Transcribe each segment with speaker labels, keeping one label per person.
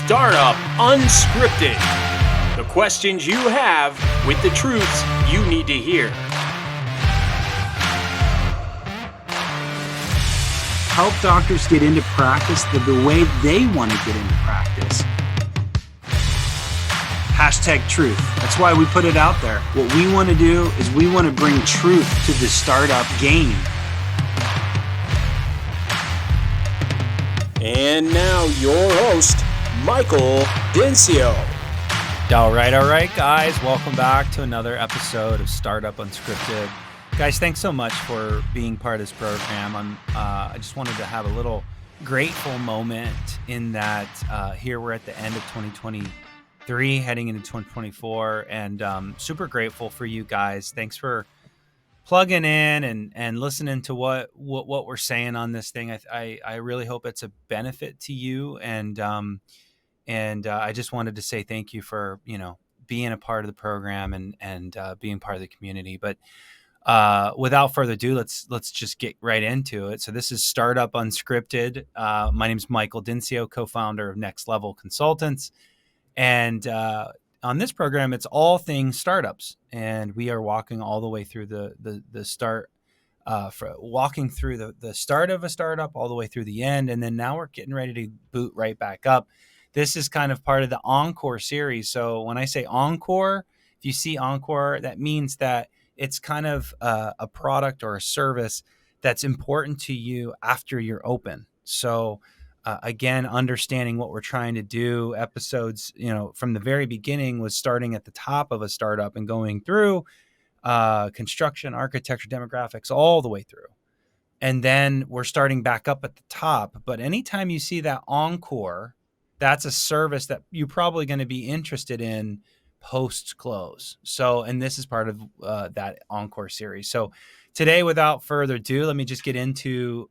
Speaker 1: Startup Unscripted. The questions you have with the truths you need to hear.
Speaker 2: Help doctors get into practice the way they want to get into practice. Hashtag truth. That's why we put it out there. What we want to do is we want to bring truth to the startup game.
Speaker 1: And now your host, Michael Dincio.
Speaker 3: All right, guys. Welcome back to another episode of Startup Unscripted. Guys, thanks so much for being part of this program. I just wanted to have a little grateful moment in that here we're at the end of 2023, heading into 2024, and super grateful for you guys. Thanks for plugging in and listening to what we're saying on this thing. I really hope it's a benefit to you, and I just wanted to say thank you for being a part of the program and being part of the community. But without further ado, let's just get right into it. So this is Startup Unscripted. My name is Michael Dincio, co-founder of Next Level Consultants, and on this program, it's all things startups, and we are walking all the way through the start, walking through the start of a startup all the way through the end, and then now we're getting ready to boot right back up. This is kind of part of the Encore series. So when I say Encore, if you see Encore, that means that it's kind of a product or a service that's important to you after you're open. So again, understanding what we're trying to do, episodes, from the very beginning was starting at the top of a startup and going through construction, architecture, demographics, all the way through. And then we're starting back up at the top. But anytime you see that Encore, that's a service that you're probably going to be interested in post-close. So, and this is part of that Encore series. So today, without further ado, let me just get into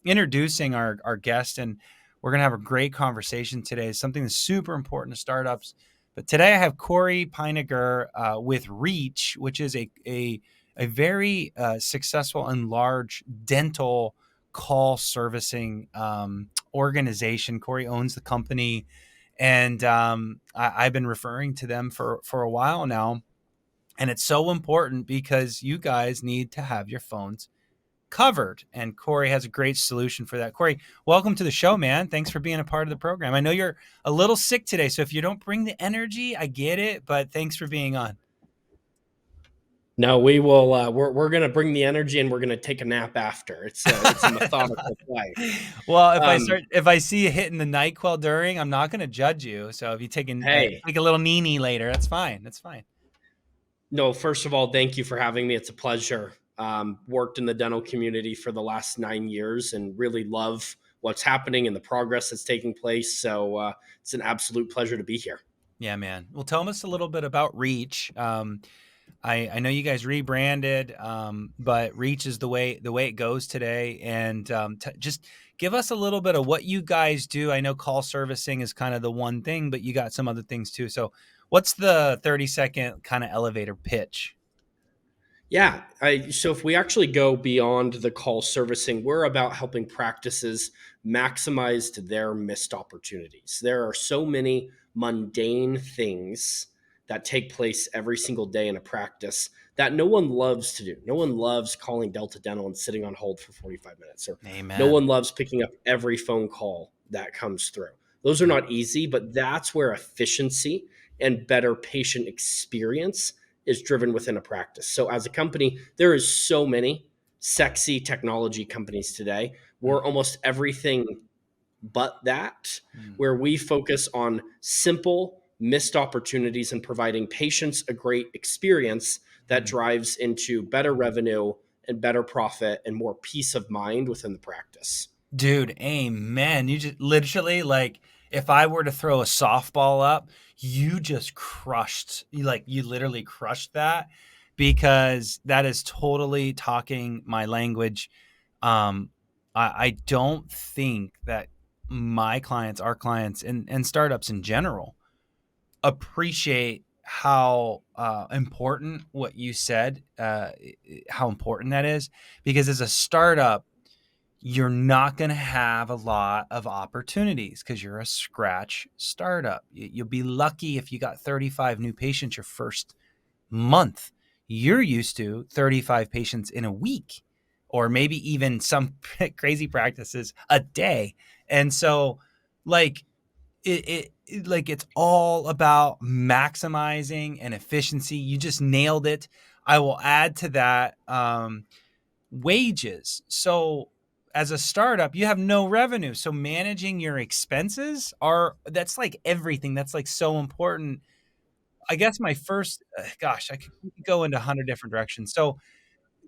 Speaker 3: introducing our guest, and we're going to have a great conversation today. It's something that's super important to startups. But today I have Cory Pinegar with Reach, which is a very successful and large dental call servicing organization. Cory owns the company, and I've been referring to them for a while now. And it's so important because you guys need to have your phones covered. And Cory has a great solution for that. Cory, welcome to the show, man. Thanks for being a part of the program. I know you're a little sick today, so if you don't bring the energy, I get it, but thanks for being on.
Speaker 4: No, we will. We're going to bring the energy, and we're going to take a nap after. It's a methodical play.
Speaker 3: Well, if I see you hitting the NyQuil during, I'm not going to judge you. So if you take a little Nini later, that's fine. That's fine.
Speaker 4: No, first of all, thank you for having me. It's a pleasure. Worked in the dental community for the last 9 years and really love what's happening and the progress that's taking place. So it's an absolute pleasure to be here.
Speaker 3: Yeah, man. Well, tell us a little bit about Reach. I know you guys rebranded, but Reach is the way it goes today. And just give us a little bit of what you guys do. I know call servicing is kind of the one thing, but you got some other things too. So what's the 30-second kind of elevator pitch?
Speaker 4: Yeah. So if we actually go beyond the call servicing, we're about helping practices maximize their missed opportunities. There are so many mundane things that take place every single day in a practice that no one loves to do. No one loves calling Delta Dental and sitting on hold for 45 minutes. Or
Speaker 3: Amen.
Speaker 4: No one loves picking up every phone call that comes through. Those are not easy, but that's where efficiency and better patient experience is driven within a practice. So as a company, there is so many sexy technology companies today. We're almost everything but that, where we focus on simple missed opportunities and providing patients a great experience that drives into better revenue and better profit and more peace of mind within the practice.
Speaker 3: Dude, amen. You just literally, like, if I were to throw a softball up, you just you literally crushed that, because that is totally talking my language. I don't think that my clients, our clients, and startups in general appreciate how important what you said, how important that is, because as a startup, you're not going to have a lot of opportunities because you're a scratch startup. You'll be lucky if you got 35 new patients your first month. You're used to 35 patients in a week, or maybe even some crazy practices a day. And so, like, like it's all about maximizing and efficiency. You just nailed it. I will add to that wages. So as a startup, you have no revenue. So managing your expenses that's like everything. That's like so important. I guess my first, gosh, I could go into 100 different directions. So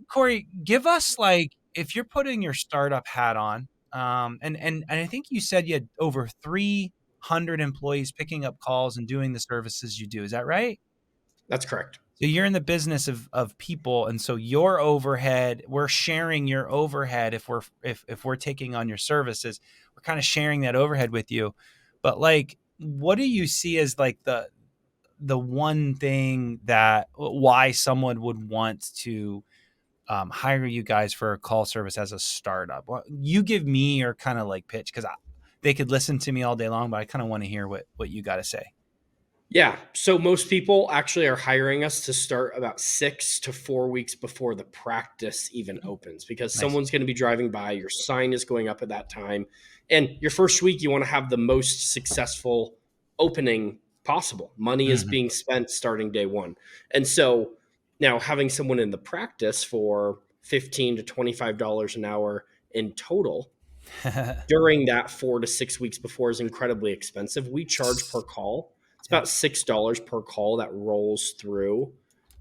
Speaker 3: Cory, give us like, if you're putting your startup hat on, and I think you said you had over 300 employees picking up calls and doing the services you do. Is that right?
Speaker 4: That's correct.
Speaker 3: So you're in the business of people, and so your overhead, we're sharing your overhead if we're taking on your services, we're kind of sharing that overhead with you. But like, what do you see as like the one thing that why someone would want to hire you guys for a call service as a startup? Well, you give me your kind of like pitch, because they could listen to me all day long, but I kind of want to hear what you got to say.
Speaker 4: Yeah. So most people actually are hiring us to start about 6 to 4 weeks before the practice even opens, because
Speaker 3: Nice.
Speaker 4: someone's going to be driving by, your sign is going up at that time. And your first week, you want to have the most successful opening possible. Money is
Speaker 3: Mm-hmm.
Speaker 4: being spent starting day one. And so now having someone in the practice for $15 to $25 an hour in total during that 4 to 6 weeks before is incredibly expensive. We charge per call. It's
Speaker 3: Yeah.
Speaker 4: about $6 per call that rolls through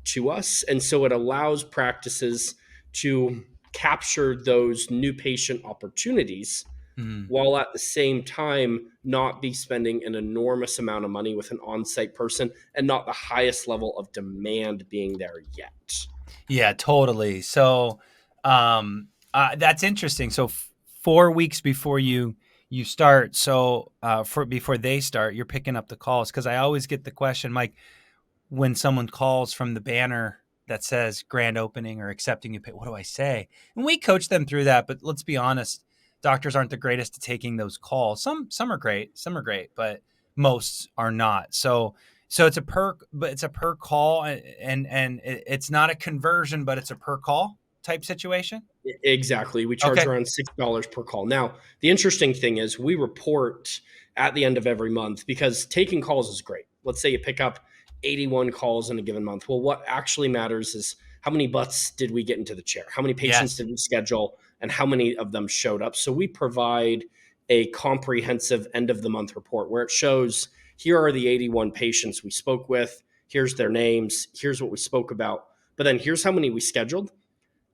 Speaker 4: to us. And so it allows practices to capture those new patient opportunities
Speaker 3: Mm.
Speaker 4: while at the same time not be spending an enormous amount of money with an on-site person and not the highest level of demand being there yet.
Speaker 3: Yeah, totally. So, that's interesting. So 4 weeks before you start, so for before they start, you're picking up the calls, because I always get the question, Mike, when someone calls from the banner that says grand opening or accepting you pay, what do I say? And we coach them through that, but let's be honest, doctors aren't the greatest at taking those calls. Some are great, but most are not. So it's a per, but it's a per call, and it's not a conversion, but it's a per call type situation.
Speaker 4: Exactly. We charge
Speaker 3: Okay.
Speaker 4: around $6 per call. Now, the interesting thing is we report at the end of every month, because taking calls is great. Let's say you pick up 81 calls in a given month. Well, what actually matters is how many butts did we get into the chair? How many patients
Speaker 3: Yes.
Speaker 4: did we schedule? And how many of them showed up? So we provide a comprehensive end of the month report where it shows here are the 81 patients we spoke with. Here's their names. Here's what we spoke about. But then here's how many we scheduled.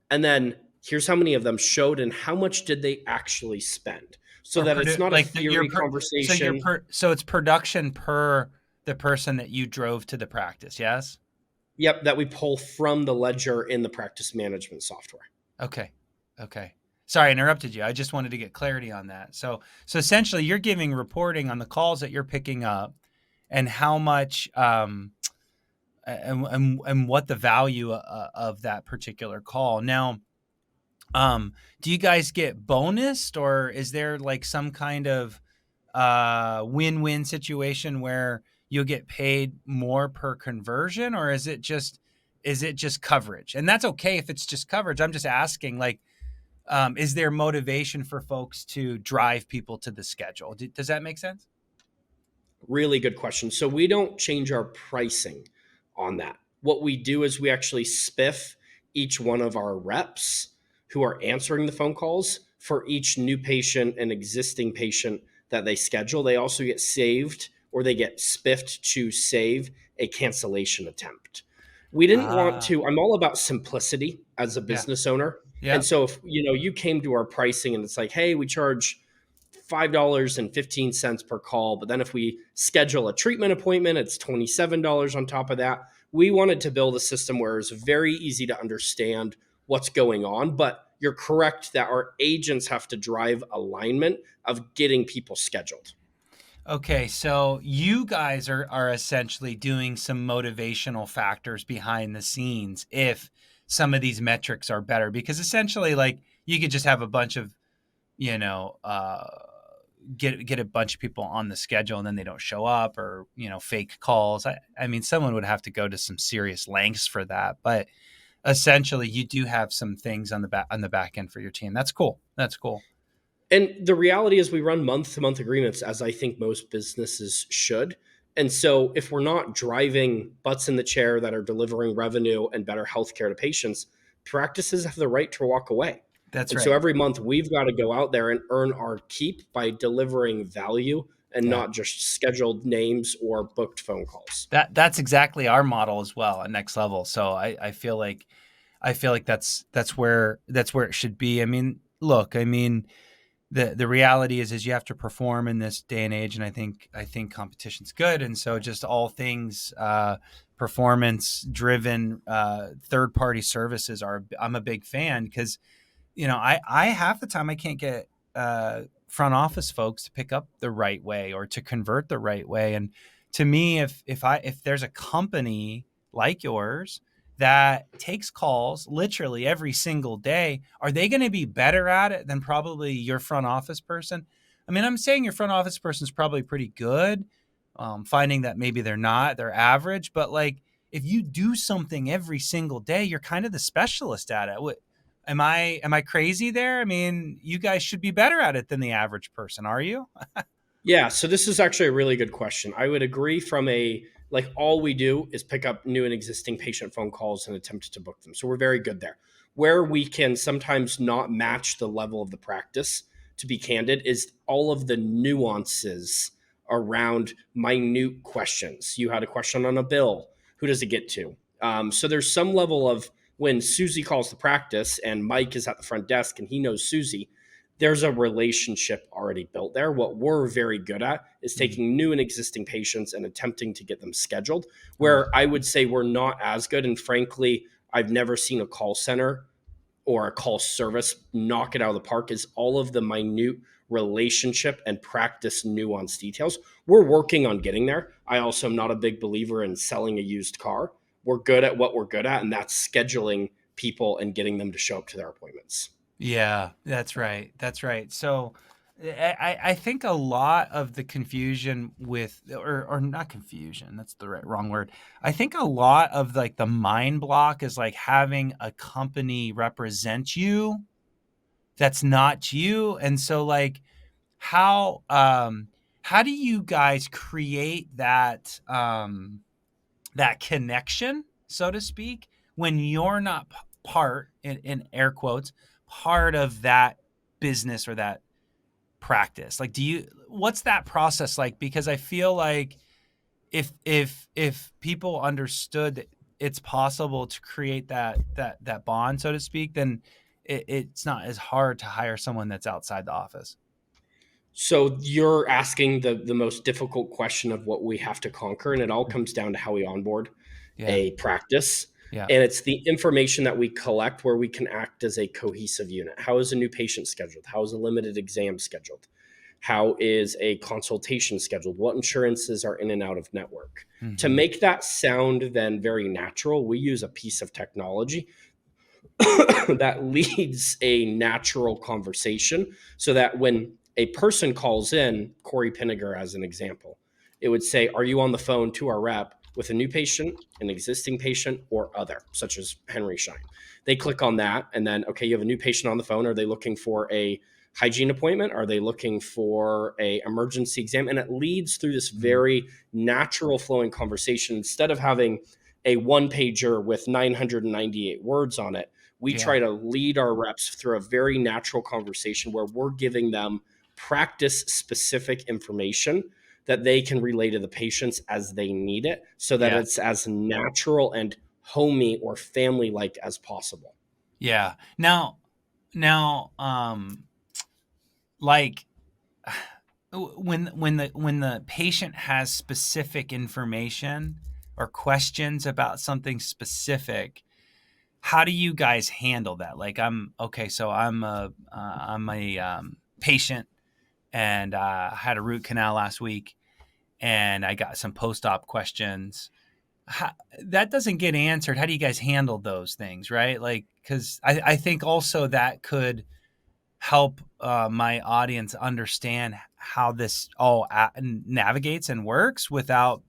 Speaker 4: And then here's how many of them showed and how much did they actually spend, so
Speaker 3: Or
Speaker 4: that it's not a
Speaker 3: like
Speaker 4: theory conversation.
Speaker 3: so it's production per the person that you drove to the practice. Yes.
Speaker 4: Yep, that we pull from the ledger in the practice management software.
Speaker 3: Okay. Okay. Sorry, I interrupted you. I just wanted to get clarity on that. So essentially, you're giving reporting on the calls that you're picking up, and how much, and what the value of that particular call. Now, do you guys get bonused, or is there like some kind of win-win situation where you'll get paid more per conversion, or is it just coverage? And that's okay if it's just coverage. I'm just asking, like, is there motivation for folks to drive people to the schedule? Does that make sense?
Speaker 4: Really good question. So we don't change our pricing on that. What we do is we actually spiff each one of our reps who are answering the phone calls for each new patient and existing patient that they schedule. They also get saved, or they get spiffed to save a cancellation attempt. We didn't want
Speaker 3: Ah,
Speaker 4: to, I'm all about simplicity as a
Speaker 3: yeah,
Speaker 4: business owner.
Speaker 3: yeah.
Speaker 4: And so if you came to our pricing and it's like, hey, we charge $5.15 per call. But then if we schedule a treatment appointment, it's $27 on top of that. We wanted to build a system where it's very easy to understand what's going on. But you're correct that our agents have to drive alignment of getting people scheduled.
Speaker 3: Okay, so you guys are essentially doing some motivational factors behind the scenes if some of these metrics are better, because essentially, like, you could just have a bunch of you know, get a bunch of people on the schedule and then they don't show up, or, you know, fake calls. I mean, someone would have to go to some serious lengths for that, but essentially you do have some things on the back end for your team. That's cool. That's cool.
Speaker 4: And the reality is we run month to month agreements, as I think most businesses should. And so if we're not driving butts in the chair that are delivering revenue and better healthcare to patients, practices have the right to walk away.
Speaker 3: That's
Speaker 4: And so
Speaker 3: right.
Speaker 4: every month we've got to go out there and earn our keep by delivering value and
Speaker 3: Yeah.
Speaker 4: not just scheduled names or booked phone calls.
Speaker 3: That's exactly our model as well at Next Level. So I feel like that's where it should be. I mean, look, I mean, the reality is you have to perform in this day and age, and I think competition's good, and so just all things performance driven third party services I'm a big fan, because, you know, I half the time I can't get front office folks to pick up the right way or to convert the right way. And to me, if there's a company like yours that takes calls literally every single day, are they going to be better at it than probably your front office person? I mean, I'm saying your front office person is probably pretty good, finding that maybe they're average, but like, if you do something every single day, you're kind of the specialist at it. Am I crazy there? I mean, you guys should be better at it than the average person, are you?
Speaker 4: Yeah, so this is actually a really good question. I would agree from a like all we do is pick up new and existing patient phone calls and attempt to book them. So we're very good there. Where we can sometimes not match the level of the practice, to be candid, is all of the nuances around minute questions. You had a question on a bill. Who does it get to? So there's some level of when Susie calls the practice and Mike is at the front desk and he knows Susie, there's a relationship already built there. What we're very good at is taking new and existing patients and attempting to get them scheduled, where I would say we're not as good. And frankly, I've never seen a call center or a call service knock it out of the park, is all of the minute relationship and practice nuance details. We're working on getting there. I also am not a big believer in selling a used car. We're good at what we're good at, and that's scheduling people and getting them to show up to their appointments.
Speaker 3: Yeah, that's right. That's right. So I think a lot of the confusion with, or not confusion, that's the wrong word. I think a lot of like the mind block is like having a company represent you that's not you. And so like, how do you guys create that connection, so to speak, when you're not part, in air quotes, part of that business or that practice? Like, what's that process like? Because I feel like if people understood that it's possible to create that bond, so to speak, then it's not as hard to hire someone that's outside the office.
Speaker 4: So you're asking the most difficult question of what we have to conquer, and it all comes down to how we onboard
Speaker 3: Yeah.
Speaker 4: a practice.
Speaker 3: Yeah.
Speaker 4: And it's the information that we collect where we can act as a cohesive unit. How is a new patient scheduled? How is a limited exam scheduled? How is a consultation scheduled? What insurances are in and out of network? To
Speaker 3: Mm-hmm.
Speaker 4: make that sound then very natural, we use a piece of technology that leads a natural conversation so that when a person calls in, Cory Pinegar as an example, it would say, are you on the phone to our rep with a new patient, an existing patient, or other, such as Henry Schein? They click on that and then, okay, you have a new patient on the phone. Are they looking for a hygiene appointment? Are they looking for a emergency exam? And it leads through this very natural flowing conversation. Instead of having a one pager with 998 words on it, we try to lead our reps through a very natural conversation where we're giving them practice specific information that they can relay to the patients as they need it, so that it's as natural and homey or family like as possible.
Speaker 3: Yeah. Now, like, when the patient has specific information or questions about something specific, how do you guys handle that? Like, I'm a patient, and had a root canal last week, and I got some post-op questions. That doesn't get answered. How do you guys handle those things, right? Like, because I think also that could help my audience understand how this all navigates and works without,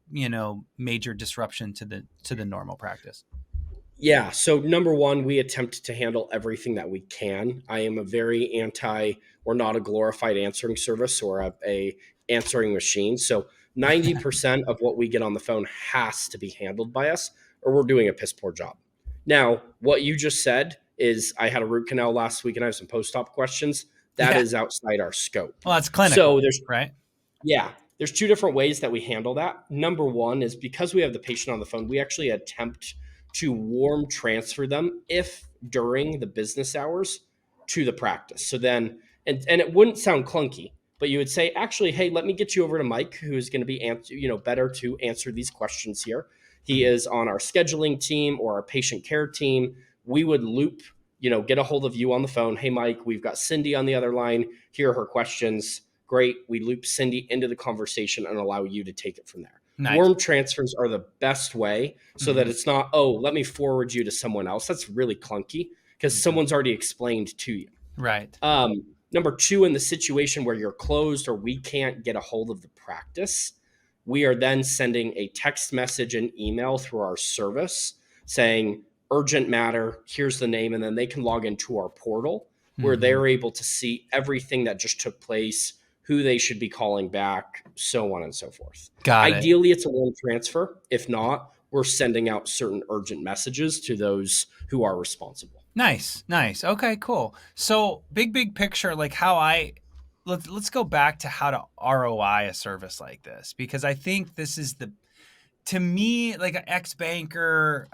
Speaker 3: major disruption to the normal practice?
Speaker 4: Yeah. So number one, we attempt to handle everything that we can. I am a very anti or not a glorified answering service or a answering machine. So 90% of what we get on the phone has to be handled by us or we're doing a piss poor job. Now, what you just said is I had a root canal last week and I have some post-op questions. That
Speaker 3: Yeah.
Speaker 4: is outside our scope.
Speaker 3: Well, it's
Speaker 4: So
Speaker 3: clinical,
Speaker 4: there's
Speaker 3: right?
Speaker 4: yeah, there's two different ways that we handle that. Number one is because we have the patient on the phone, we actually attempt to warm transfer them if during the business hours to the practice. So then, and it wouldn't sound clunky, but you would say, actually, hey, let me get you over to Mike, who is going to be better to answer these questions here. He
Speaker 3: Mhm.
Speaker 4: is on our scheduling team or our patient care team. We would loop, get a hold of you on the phone. Hey, Mike, we've got Cindy on the other line. Here are her questions. Great. We loop Cindy into the conversation and allow you to take it from there.
Speaker 3: Nice.
Speaker 4: Warm transfers are the best way so that
Speaker 3: Mhm.
Speaker 4: it's not, oh, let me forward you to someone else. That's really clunky because
Speaker 3: Mhm.
Speaker 4: someone's already explained to you.
Speaker 3: Right.
Speaker 4: Number two, in the situation where you're closed or we can't get a hold of the practice, we are then sending a text message and email through our service saying, urgent matter, here's the name. And then they can log into our portal where
Speaker 3: Mhm.
Speaker 4: they're able to see everything that just took place, who they should be calling back, so on and so forth.
Speaker 3: Got it.
Speaker 4: Ideally, it's a warm transfer. If not, we're sending out certain urgent messages to those who are responsible.
Speaker 3: Nice, nice. Okay, cool. So big picture, like let's go back to how to ROI a service like this, because I think this is to me, like an ex-banker,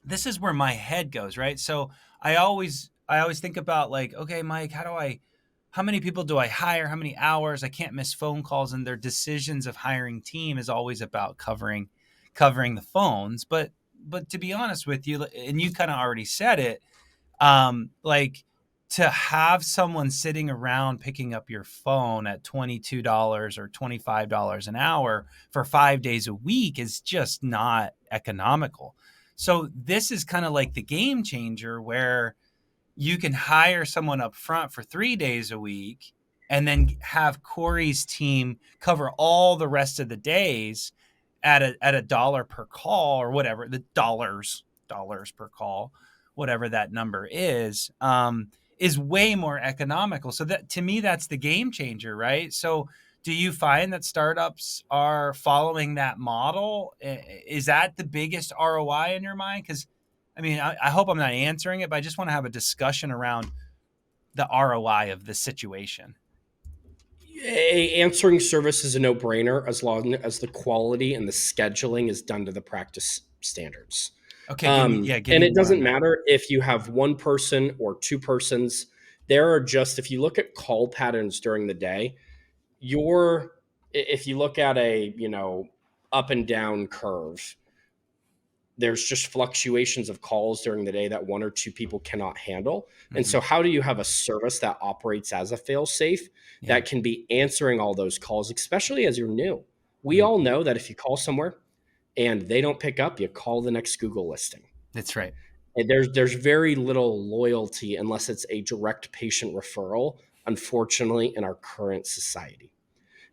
Speaker 3: this is where my head goes, right? So I always think about, like, okay, Mike, how many people do I hire? How many hours? I can't miss phone calls, and their decisions of hiring team is always about covering the phones. But to be honest with you, and you kind of already said it, like, to have someone sitting around picking up your phone at $22 or $25 an hour for 5 days a week is just not economical. So this is kind of like the game changer, where you can hire someone up front for 3 days a week and then have Cory's team cover all the rest of the days at a dollar per call, or whatever the dollars per call, whatever that number is way more economical. So that, to me, that's the game changer, right? So do you find that startups are following that model? Is that the biggest ROI in your mind? Because I mean, I hope I'm not answering it, but I just want to have a discussion around the ROI of this situation.
Speaker 4: Answering service is a no-brainer as long as the quality and the scheduling is done to the practice standards.
Speaker 3: Okay, give
Speaker 4: And
Speaker 3: me
Speaker 4: it
Speaker 3: more on
Speaker 4: doesn't
Speaker 3: that.
Speaker 4: matter if you have one person or two persons. There are just, if you look at call patterns during the day, if you look at a, up and down curve, there's just fluctuations of calls during the day that one or two people cannot handle. And
Speaker 3: Hmm.
Speaker 4: so how do you have a service that operates as a fail safe
Speaker 3: Yeah.
Speaker 4: that can be answering all those calls, especially as you're new? We all
Speaker 3: Mhm.
Speaker 4: know that if you call somewhere and they don't pick up, you call the next Google listing.
Speaker 3: That's right.
Speaker 4: And there's very little loyalty unless it's a direct patient referral, unfortunately, in our current society.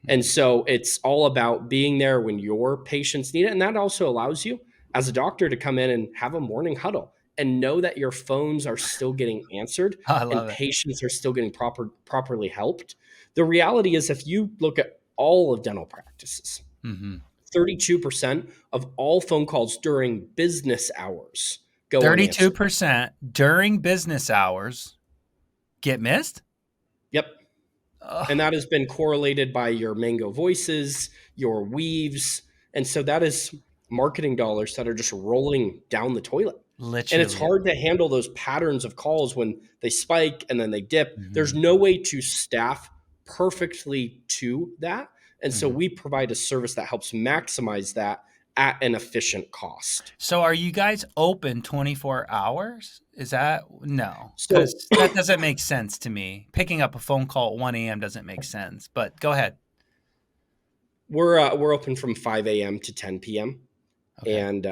Speaker 4: And
Speaker 3: Mhm.
Speaker 4: so it's all about being there when your patients need it. And that also allows you as a doctor to come in and have a morning huddle and know that your phones are still getting answered
Speaker 3: I
Speaker 4: and
Speaker 3: love it.
Speaker 4: patients are still getting properly helped. The reality is, if you look at all of dental practices,
Speaker 3: Hmm.
Speaker 4: 32% of all phone calls during business hours go unanswered.
Speaker 3: 32% during business hours get missed.
Speaker 4: Yep. And
Speaker 3: Oh,
Speaker 4: that has been correlated by your Mango Voices, your Weaves. And so that is marketing dollars that are just rolling down the toilet. And it's
Speaker 3: literally.
Speaker 4: hard to handle those patterns of calls when they spike and then they dip. There's
Speaker 3: Hmm.
Speaker 4: no way to staff perfectly to that. And so
Speaker 3: Hmm.
Speaker 4: we provide a service that helps maximize that at an efficient cost.
Speaker 3: So are you guys open 24 hours? Is that no?
Speaker 4: So
Speaker 3: Because that doesn't make sense to me. Picking up a phone call at 1 a.m. doesn't make sense. But go ahead.
Speaker 4: we're open from 5 a.m. to 10 p.m.
Speaker 3: Okay.
Speaker 4: And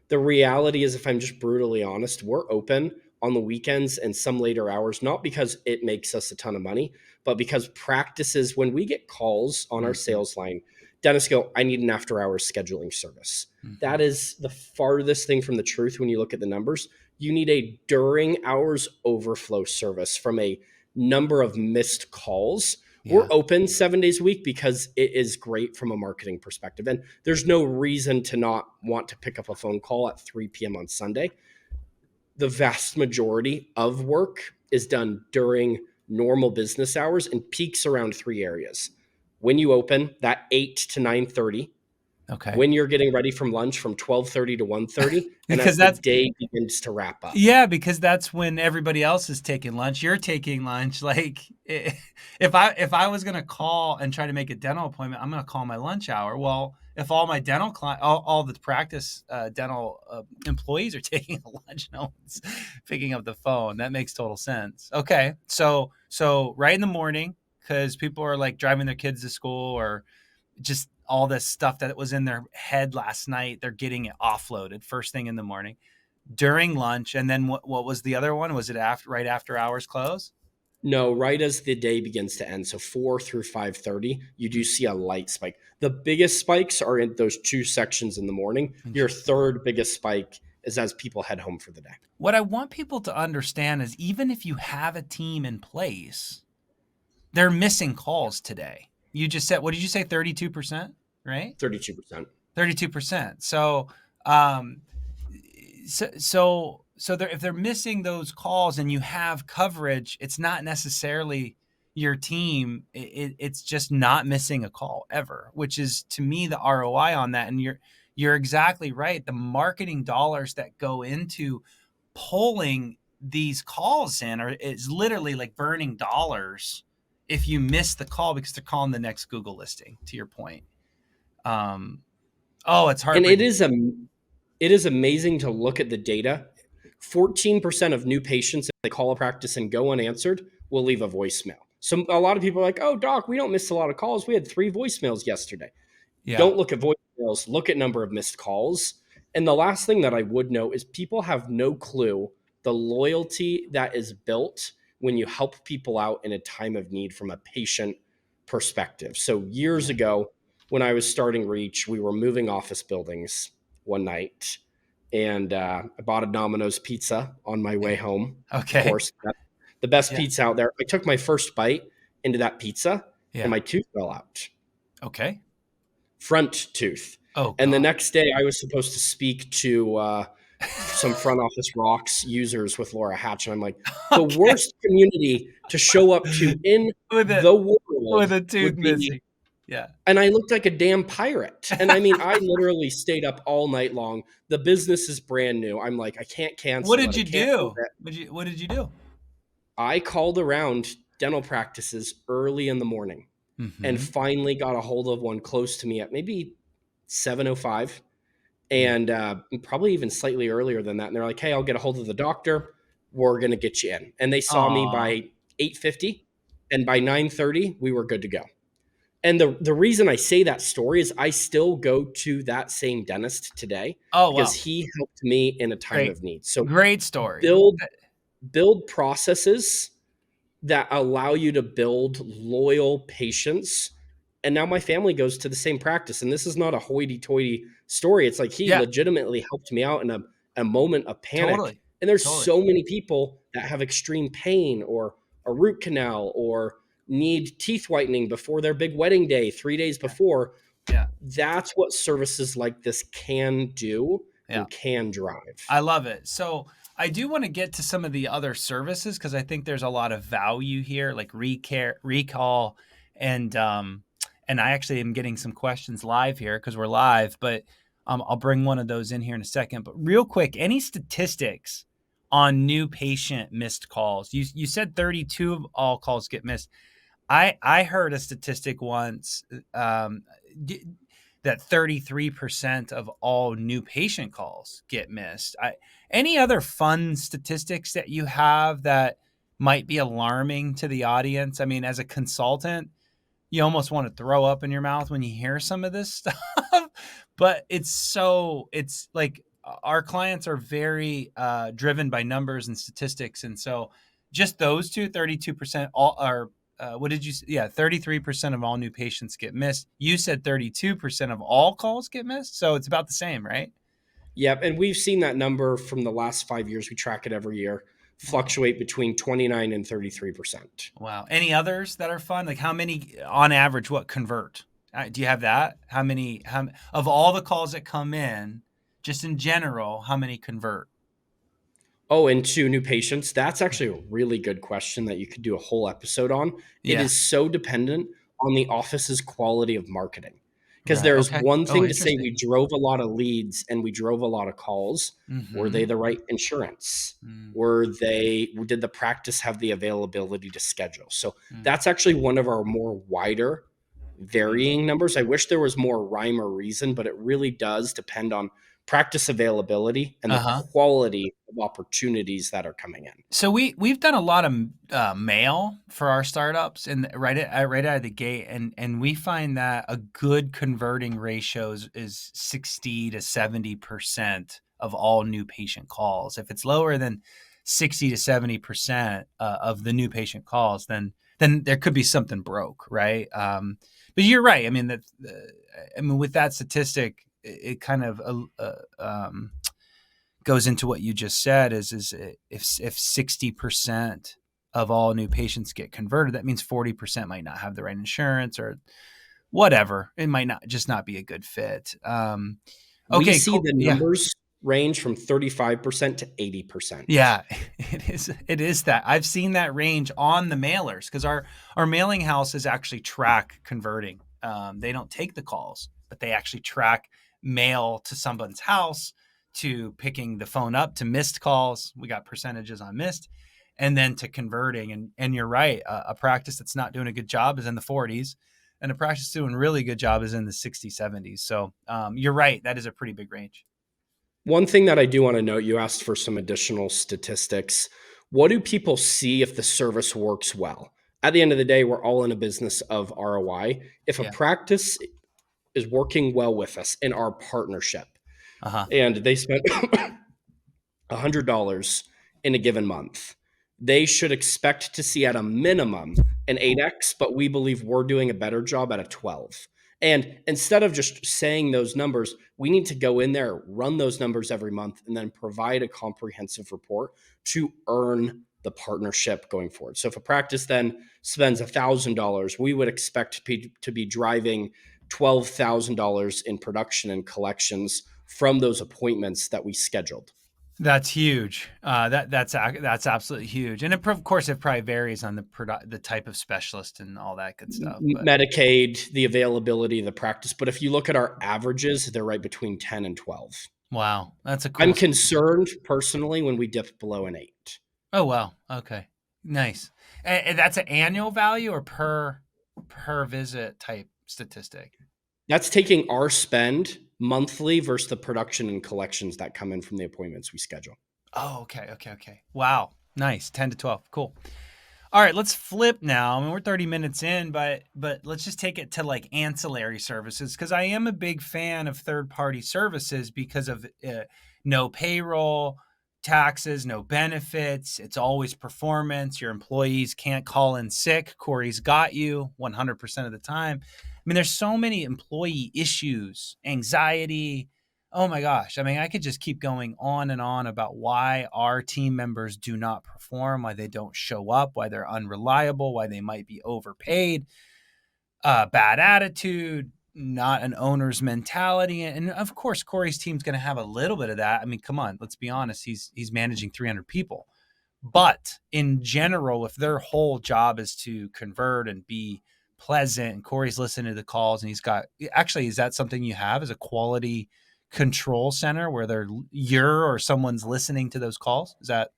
Speaker 4: the reality is, if I'm just brutally honest, we're open on the weekends and some later hours, not because it makes us a ton of money, but because practices, when we get calls on our sales line, dentists go, I need an after hours scheduling service. That is the farthest thing from the truth when you look at the numbers. You need a during hours overflow service from a number of missed calls. We're open 7 days a week because it is great from a marketing perspective. And there's no reason to not want to pick up a phone call at 3 p.m. on Sunday. The vast majority of work is done during normal business hours and peaks around 3 areas. When you open, that 8 to 9:30.
Speaker 3: Okay.
Speaker 4: When you're getting ready from lunch from 12:30 to 1:30, and
Speaker 3: Because
Speaker 4: as the day begins to wrap up.
Speaker 3: Yeah, because that's when everybody else is taking lunch. You're taking lunch. Like if I was gonna call and try to make a dental appointment, I'm gonna call my lunch hour. Well, if all my dental all the practice dental employees are taking a lunch, no one's picking up the phone. That makes total sense. Okay, so right in the morning, because people are like driving their kids to school or just all this stuff that was in their head last night, they're getting it offloaded first thing in the morning during lunch. And then what was the other one? Was it right after hours close?
Speaker 4: No, right as the day begins to end. So 4 through 5:30, you do see a light spike. The biggest spikes are in those 2 sections in the morning. Your third biggest spike is as people head home for the day.
Speaker 3: What I want people to understand is even if you have a team in place, they're missing calls today. You just said, what did you say? 32%, right?
Speaker 4: 32%.
Speaker 3: 32%. So if they're missing those calls and you have coverage, it's not necessarily your team. It's just not missing a call ever, which is to me the ROI on that. And you're exactly right. The marketing dollars that go into pulling these calls in is literally like burning dollars if you miss the call because they're calling the next Google listing, to your point. It's hard.
Speaker 4: And it is amazing to look at the data. 14% of new patients, if they call a practice and go unanswered, will leave a voicemail. So a lot of people are like, oh, doc, we don't miss a lot of calls. We had 3 voicemails yesterday.
Speaker 3: Yeah.
Speaker 4: Don't look at voicemails, look at number of missed calls. And the last thing that I would note is people have no clue the loyalty that is built when you help people out in a time of need from a patient perspective. So years ago, when I was starting Reach, we were moving office buildings one night, and I bought a Domino's pizza on my way home.
Speaker 3: Okay.
Speaker 4: Of course, the best pizza out there. I took my first bite into that pizza, and my tooth fell out.
Speaker 3: Okay.
Speaker 4: Front tooth.
Speaker 3: Oh,
Speaker 4: and
Speaker 3: God.
Speaker 4: the next day, I was supposed to speak to some front office rocks users with Laura Hatch, and I'm like, the worst community to show up to in the world
Speaker 3: with a tooth missing. Yeah.
Speaker 4: And I looked like a damn pirate. And I mean, I literally stayed up all night long. The business is brand new. I'm like, I can't cancel.
Speaker 3: What did you do? What did you do?
Speaker 4: I called around dental practices early in the morning and finally got a hold of one close to me at maybe 7:05 and probably even slightly earlier than that. And they're like, hey, I'll get a hold of the doctor. We're going to get you in. And they saw me by 8:50, and by 9:30, we were good to go. And the reason I say that story is I still go to that same dentist today because he helped me in a time of need. So
Speaker 3: great story.
Speaker 4: Build processes that allow you to build loyal patients. And now my family goes to the same practice. And this is not a hoity-toity story. It's like he legitimately helped me out in a moment of panic.
Speaker 3: Totally.
Speaker 4: And there's so many people that have extreme pain or a root canal or need teeth whitening before their big wedding day 3 days before.
Speaker 3: Yeah.
Speaker 4: That's what services like this can do and can drive.
Speaker 3: I love it. So I do want to get to some of the other services because I think there's a lot of value here, like recall, and I actually am getting some questions live here because we're live, but I'll bring one of those in here in a second. But real quick, any statistics on new patient missed calls? You said 32 of all calls get missed. I heard a statistic once that 33% of all new patient calls get missed. Any other fun statistics that you have that might be alarming to the audience? I mean, as a consultant, you almost want to throw up in your mouth when you hear some of this stuff, but it's like our clients are very driven by numbers and statistics, and so just those two, 32% all are. What did you say? Yeah, 33% of all new patients get missed. You said 32% of all calls get missed, so it's about the same, right?
Speaker 4: Yep. And we've seen that number from the last 5 years. We track it every year,
Speaker 3: Wow.
Speaker 4: fluctuate between 29 and 33%.
Speaker 3: Wow. Any others that are fun? Like how many on average what convert? Do you have that? How many of all the calls that come in, just in general, how many convert?
Speaker 4: Oh, and to new patients, that's actually a really good question that you could do a whole episode on. It
Speaker 3: Yeah.
Speaker 4: is so dependent on the office's quality of marketing. Because
Speaker 3: Right.
Speaker 4: there's
Speaker 3: Okay.
Speaker 4: one
Speaker 3: Oh,
Speaker 4: thing to say
Speaker 3: interesting.
Speaker 4: we drove a lot of leads and we drove a lot of calls. Were they
Speaker 3: Mhm.
Speaker 4: the right insurance?
Speaker 3: Mm,
Speaker 4: Did the practice have the availability to schedule? So
Speaker 3: mm,
Speaker 4: that's actually one of our more wider
Speaker 3: mm.
Speaker 4: varying numbers. I wish there was more rhyme or reason, but it really does depend on practice availability and the
Speaker 3: Uh-huh.
Speaker 4: quality of opportunities that are coming in.
Speaker 3: So we've done a lot of mail for our startups, and right out of the gate, and we find that a good converting ratio is 60 to 70% of all new patient calls. If it's lower than 60 to 70% of the new patient calls, then there could be something broke, right? But you're right. I mean with that statistic, it kind of goes into what you just said is if 60% of all new patients get converted, that means 40% might not have the right insurance or whatever. It might not be a good fit.
Speaker 4: We
Speaker 3: Okay,
Speaker 4: see
Speaker 3: cool.
Speaker 4: the
Speaker 3: Yeah.
Speaker 4: numbers range from 35% to 80%.
Speaker 3: Yeah, it is that. I've seen that range on the mailers because our mailing houses actually track converting. They don't take the calls, but they actually track mail to someone's house, to picking the phone up, to missed calls. We got percentages on missed, and then to converting. And you're right. A practice that's not doing a good job is in the 40s, and a practice doing a really good job is in the 60s, 70s. So you're right. That is a pretty big range.
Speaker 4: One thing that I do want to note, you asked for some additional statistics. What do people see if the service works well? At the end of the day, we're all in a business of ROI. If a
Speaker 3: Yeah.
Speaker 4: practice is working well with us in our partnership
Speaker 3: Uh huh.
Speaker 4: and they spent $100 in a given month, they should expect to see at a minimum an 8x, but we believe we're doing a better job at a 12. And instead of just saying those numbers, we need to go in there, run those numbers every month, and then provide a comprehensive report to earn the partnership going forward. So if a practice then spends $1,000, we would expect to be driving $12,000 in production and collections from those appointments that we scheduled.
Speaker 3: That's huge. That's absolutely huge, and of course it probably varies on the type of specialist and all that good stuff. But
Speaker 4: Medicaid, the availability of the practice. But if you look at our averages, they're right between 10 and 12.
Speaker 3: wow, that's a
Speaker 4: I'm
Speaker 3: cool.
Speaker 4: concerned personally when we dip below an 8.
Speaker 3: Oh wow, okay, nice. And that's an annual value or per visit type statistic.
Speaker 4: That's taking our spend monthly versus the production and collections that come in from the appointments we schedule.
Speaker 3: Oh, okay. Wow, nice. 10 to 12, cool. All right, let's flip now. I mean, we're 30 minutes in, but let's just take it to like ancillary services because I am a big fan of third-party services because of no payroll, taxes, no benefits. It's always performance. Your employees can't call in sick. Corey's got you 100% of the time. I mean, there's so many employee issues, anxiety. Oh my gosh. I mean, I could just keep going on and on about why our team members do not perform, why they don't show up, why they're unreliable, why they might be overpaid, bad attitude, not an owner's mentality. And of course, Corey's team's going to have a little bit of that. I mean, come on, let's be honest. He's managing 300 people. But in general, if their whole job is to convert and be pleasant, and Corey's listening to the calls, and is that something you have as a quality control center where you're or someone's listening to those calls? Is that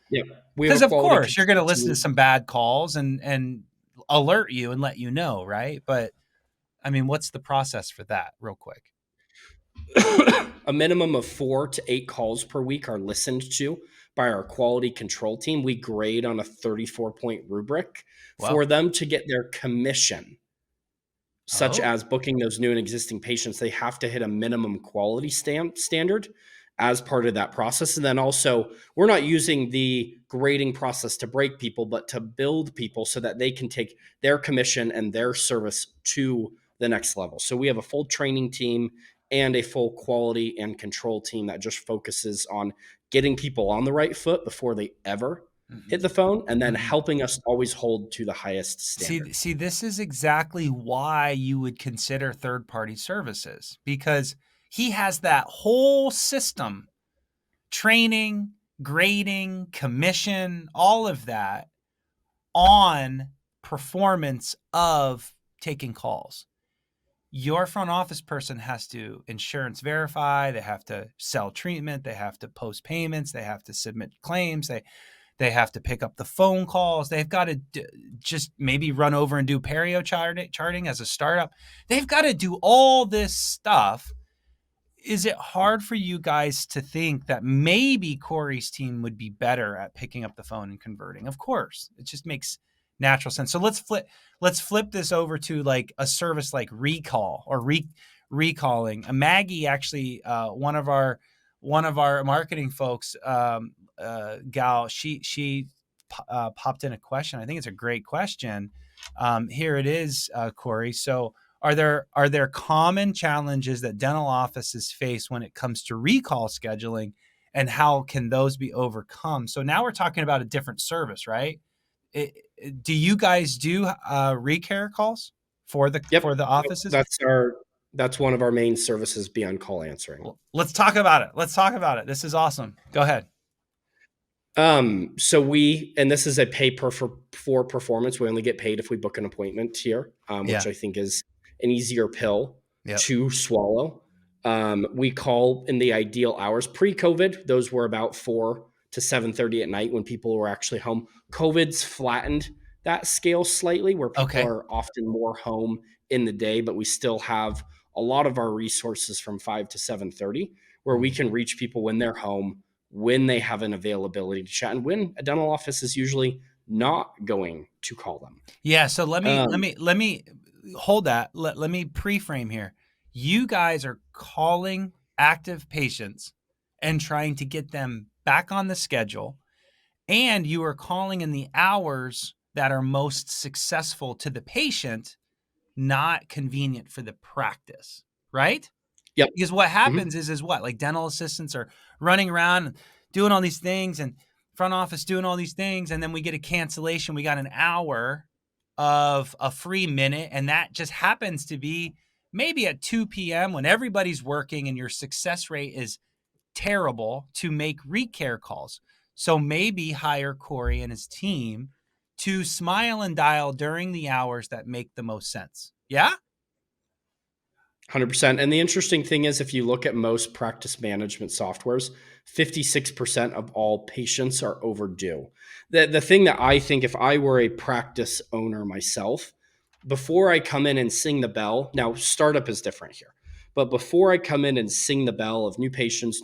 Speaker 4: Yeah, we have
Speaker 3: because
Speaker 4: a
Speaker 3: of
Speaker 4: quality
Speaker 3: course you're going to
Speaker 4: control
Speaker 3: listen to
Speaker 4: team.
Speaker 3: some bad calls and alert you and let you know, right? But I mean, what's the process for that, real quick?
Speaker 4: A minimum of 4 to 8 calls per week are listened to by our quality control team. We grade on a 34-point rubric
Speaker 3: Well,
Speaker 4: for them to get their commission, such
Speaker 3: oh,
Speaker 4: as booking those new and existing patients. They have to hit a minimum quality standard. as part of that process. And then also, we're not using the grading process to break people, but to build people so that they can take their commission and their service to the next level. So we have a full training team and a full quality and control team that just focuses on getting people on the right foot before they ever hit the phone, and then helping us always hold to the highest standard.
Speaker 3: See, this is exactly why you would consider third-party services, because he has that whole system, training, grading, commission, all of that on performance of taking calls. Your front office person has to insurance verify, they have to sell treatment, they have to post payments, they have to submit claims, they have to pick up the phone calls. They've got to just maybe run over and do perio charting as a startup. They've got to do all this stuff. Is it hard for you guys to think that maybe Cory's team would be better at picking up the phone and converting? Of course, it just makes natural sense. So let's flip this over to like a service like recall or recalling. Maggie, actually, one of our marketing folks, gal, she popped in a question. I think it's a great question. Here it is, Cory. So are there common challenges that dental offices face when it comes to recall scheduling, and how can those be overcome? So now we're talking about a different service, right? Do you guys do recare calls for the offices?
Speaker 4: That's one of our main services beyond call answering.
Speaker 3: Well, let's talk about it. This is awesome. Go ahead.
Speaker 4: So and this is a pay for performance. We only get paid if we book an appointment here, which I think is an easier pill to swallow. We call in the ideal hours. Pre-COVID, those were about 4 to 7:30 at night when people were actually home. COVID's flattened that scale slightly, where people are often more home in the day, but we still have a lot of our resources from 5 to 7:30, where we can reach people when they're home, when they have an availability to chat, and when a dental office is usually not going to call them.
Speaker 3: Yeah. So let me hold that. Let me pre-frame here. You guys are calling active patients and trying to get them back on the schedule, and you are calling in the hours that are most successful to the patient, not convenient for the practice, right?
Speaker 4: Yep.
Speaker 3: Because what happens is what? Like dental assistants are running around and doing all these things, and front office doing all these things, and then we get a cancellation. We got an hour of a free minute, and that just happens to be maybe at 2 p.m. when everybody's working and your success rate is terrible to make recare calls. So maybe hire Cory and his team to smile and dial during the hours that make the most sense. Yeah?
Speaker 4: 100%. And the interesting thing is, if you look at most practice management softwares, 56% of all patients are overdue. The thing that I think, if I were a practice owner myself, before I come in and sing the bell, now startup is different here, but before I come in and sing the bell of new patients,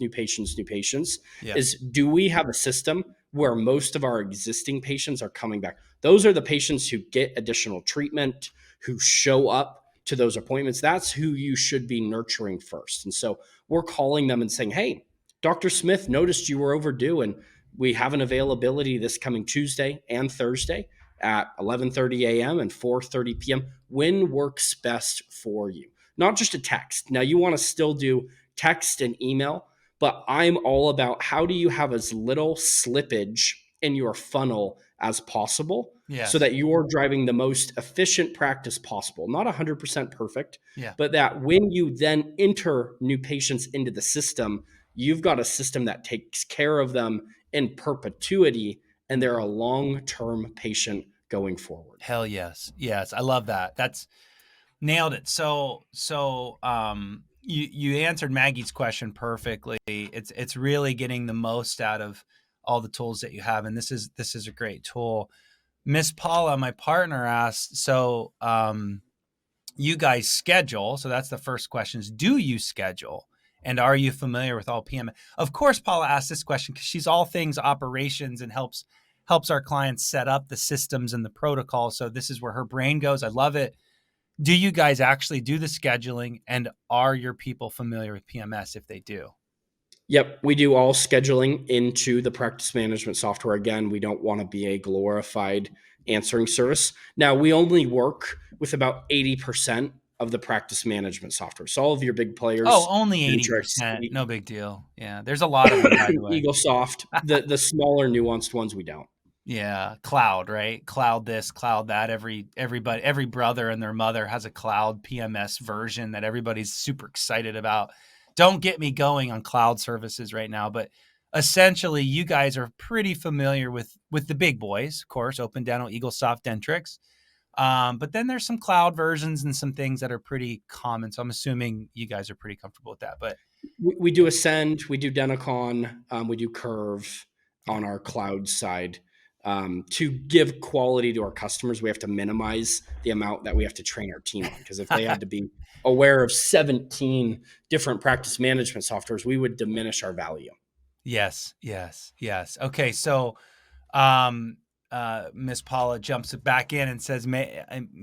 Speaker 4: is do we have a system where most of our existing patients are coming back? Those are the patients who get additional treatment, who show up to those appointments. That's who you should be nurturing first. And so we're calling them and saying, hey, Dr. Smith noticed you were overdue, and we have an availability this coming Tuesday and Thursday at 11:30 a.m. and 4:30 p.m. When works best for you? Not just a text. Now, you want to still do text and email, but I'm all about how do you have as little slippage in your funnel as possible, so that you're driving the most efficient practice possible. Not 100% perfect, but that when you then enter new patients into the system, you've got a system that takes care of them in perpetuity, and they're a long-term patient going forward.
Speaker 3: Hell yes. Yes. I love that. That's nailed it. So you answered Maggie's question perfectly. It's really getting the most out of all the tools that you have. And this is a great tool. Miss Paula, my partner, asked, so you guys schedule. So that's the first question is, do you schedule? And are you familiar with all PM? Of course, Paula asked this question because she's all things operations and helps our clients set up the systems and the protocol. So this is where her brain goes. I love it. Do you guys actually do the scheduling, and are your people familiar with PMS if they do?
Speaker 4: Yep, we do all scheduling into the practice management software. Again, we don't want to be a glorified answering service. Now, we only work with about 80% of the practice management software. So all of your big
Speaker 3: Oh,
Speaker 4: players,
Speaker 3: only
Speaker 4: Matrix,
Speaker 3: 80%. No big deal. Yeah. There's a lot of them, by the way.
Speaker 4: EagleSoft, the smaller nuanced ones we don't.
Speaker 3: Yeah, cloud, right? Cloud this, cloud that. Every brother and their mother has a cloud PMS version that everybody's super excited about. Don't get me going on cloud services right now, but essentially you guys are pretty familiar with the big boys, of course, Open Dental, EagleSoft, Dentrix. But then there's some cloud versions and some things that are pretty common. So I'm assuming you guys are pretty comfortable with that. But
Speaker 4: We do Ascend, we do Denticon, we do Curve on our cloud side. To give quality to our customers, we have to minimize the amount that we have to train our team on. Because if they had to be aware of 17 different practice management softwares, we would diminish our value.
Speaker 3: yes. Okay, so Miss Paula jumps back in and says,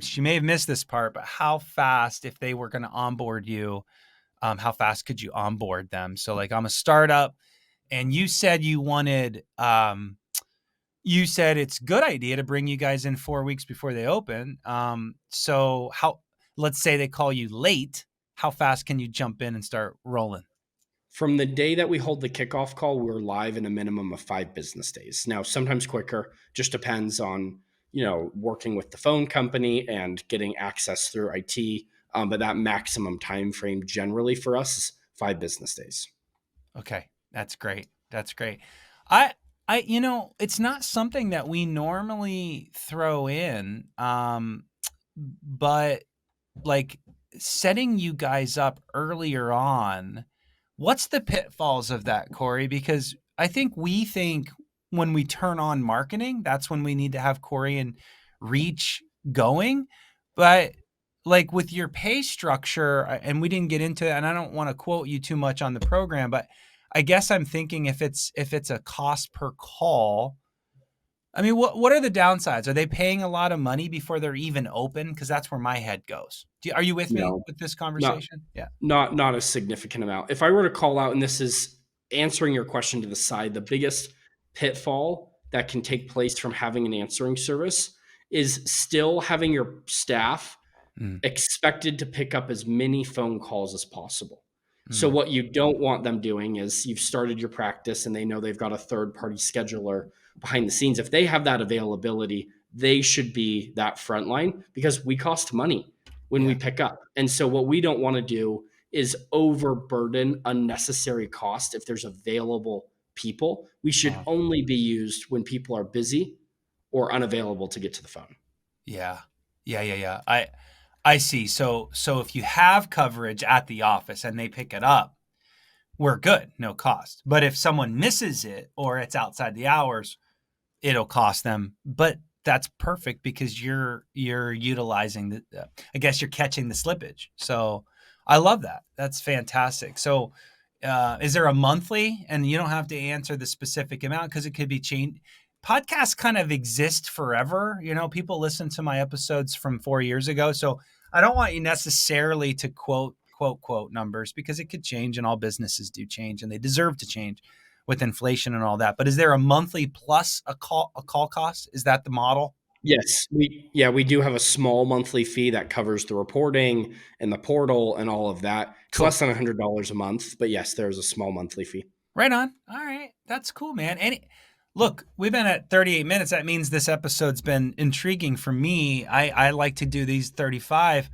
Speaker 3: she may have missed this part, but how fast, if they were going to onboard you, how fast could you onboard them? So like I'm a startup and you said you said it's a good idea to bring you guys in 4 weeks before they open. So let's say they call you late, how fast can you jump in and start rolling?
Speaker 4: From the day that we hold the kickoff call, we're live in a minimum of 5 business days. Now, sometimes quicker, just depends on, working with the phone company and getting access through IT. But that maximum time frame generally for us is 5 business days.
Speaker 3: Okay. That's great. It's not something that we normally throw in. But like setting you guys up earlier on, what's the pitfalls of that, Cory? Because I think when we turn on marketing, that's when we need to have Cory and reach going. But like with your pay structure, and we didn't get into it, and I don't want to quote you too much on the program, but I guess I'm thinking if it's a cost per call, I mean, what are the downsides? Are they paying a lot of money before they're even open? Because that's where my head goes. Are you with me
Speaker 4: No,
Speaker 3: with this
Speaker 4: not
Speaker 3: conversation? Yeah.
Speaker 4: not a significant amount. If I were to call out, and this is answering your question to the side, the biggest pitfall that can take place from having an answering service is still having your staff
Speaker 3: Mm,
Speaker 4: expected to pick up as many phone calls as possible. So
Speaker 3: mm,
Speaker 4: what you don't want them doing is you've started your practice and they know they've got a third party scheduler behind the scenes. If they have that availability, they should be that front line because we cost money when we
Speaker 3: yeah.
Speaker 4: pick up. And so what we don't want to do is overburden unnecessary cost. If there's available people, we should
Speaker 3: Uh,
Speaker 4: only be used when people are busy or unavailable to get to the phone.
Speaker 3: yeah. Yeah. I see. So if you have coverage at the office and they pick it up, we're good, no cost. But if someone misses it or it's outside the hours, it'll cost them. But that's perfect because you're utilizing I guess you're catching the slippage. So I love that. That's fantastic. So is there a monthly? And you don't have to answer the specific amount because it could be changed. Podcasts kind of exist forever. People listen to my episodes from 4 years ago. So I don't want you necessarily to quote numbers because it could change and all businesses do change and they deserve to change with inflation and all that. But is there a monthly plus a call cost? Is that the model?
Speaker 4: Yes, we do have a small monthly fee that covers the reporting and the portal and all of that. It's
Speaker 3: Cool.
Speaker 4: less than $100 a month, but yes, there's a small monthly fee.
Speaker 3: Right on. All right. That's cool, man. Look, we've been at 38 minutes. That means this episode's been intriguing for me. I like to do these 35.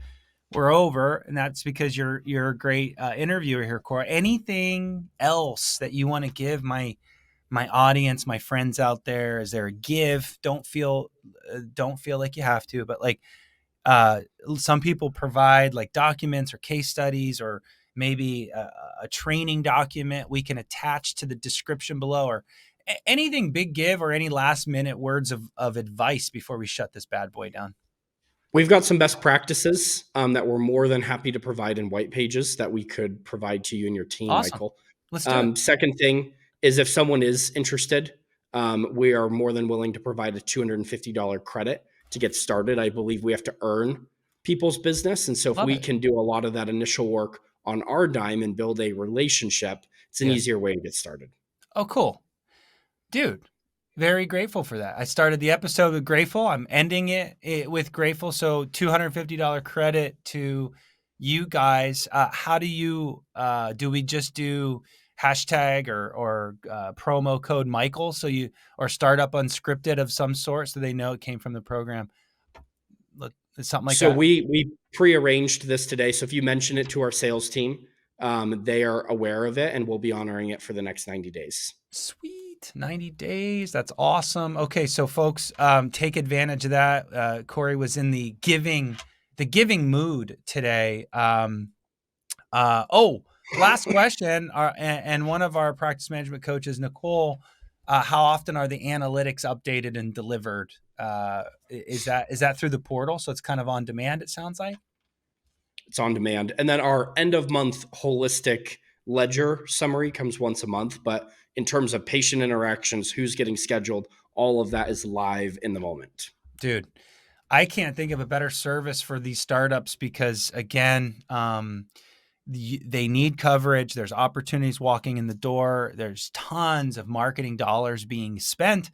Speaker 3: We're over, and that's because you're a great interviewer here, Cory. Anything else that you want to give my audience, my friends out there? Is there a give? Don't feel like you have to, but like uh, some people provide like documents or case studies or maybe a training document we can attach to the description below or anything big give or any last minute words of advice before we shut this bad boy down.
Speaker 4: We've got some best practices that we're more than happy to provide in white pages that we could provide to you and your team,
Speaker 3: Awesome.
Speaker 4: Michael.
Speaker 3: Let's do it.
Speaker 4: Second thing is if someone is interested, we are more than willing to provide a $250 credit to get started. I believe we have to earn people's business. And so if
Speaker 3: Love
Speaker 4: we
Speaker 3: it.
Speaker 4: can do a lot of that initial work on our dime and build a relationship, It's an
Speaker 3: Yeah.
Speaker 4: easier way to get started.
Speaker 3: Oh, cool. Dude, very grateful for that. I started the episode with grateful. I'm ending it with grateful. So $250 credit to you guys. How do we just do hashtag or promo code Michael or startup unscripted of some sort so they know it came from the program? Look, something like
Speaker 4: So
Speaker 3: that.
Speaker 4: we prearranged this today. So if you mention it to our sales team, they are aware of it, and we'll be honoring it for the next 90 days.
Speaker 3: Sweet. 90 days. That's awesome. Okay. So folks, take advantage of that. Cory was in the giving mood today. Last question. And one of our practice management coaches, Nicole, how often are the analytics updated and delivered? Is that through the portal? So it's kind of on demand, it sounds like.
Speaker 4: It's on demand. And then our end of month holistic ledger summary comes once a month. But in terms of patient interactions, who's getting scheduled, all of that is live in the moment.
Speaker 3: Dude, I can't think of a better service for these startups because, again, they need coverage. There's opportunities walking in the door. There's tons of marketing dollars being spent.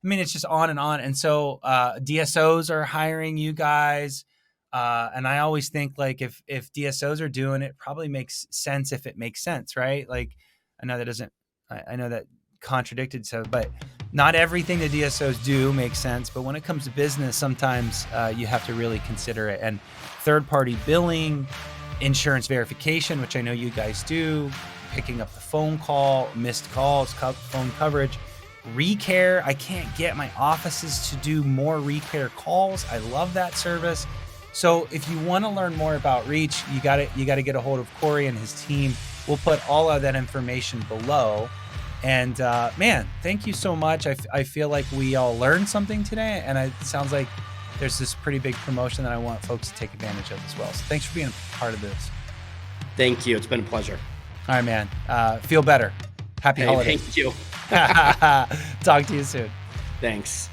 Speaker 3: I mean, it's just on and on. And so DSOs are hiring you guys. And I always think like if DSOs are doing it, probably makes sense if it makes sense, right? Like I know that contradicted. So, but not everything the DSOs do makes sense. But when it comes to business, sometimes you have to really consider it. And third-party billing, insurance verification, which I know you guys do, picking up the phone call, missed calls, phone coverage. Recare, I can't get my offices to do more recare calls. I love that service. So if you want to learn more about Reach, you got to get a hold of Cory and his team. We'll put all of that information below. And man, thank you so much. I feel like we all learned something today, and it sounds like there's this pretty big promotion that I want folks to take advantage of as well. So thanks for being a part of this.
Speaker 4: Thank you. It's been a pleasure.
Speaker 3: All right, man. Feel better. Happy holidays.
Speaker 4: Thank you.
Speaker 3: Talk to you soon.
Speaker 4: Thanks.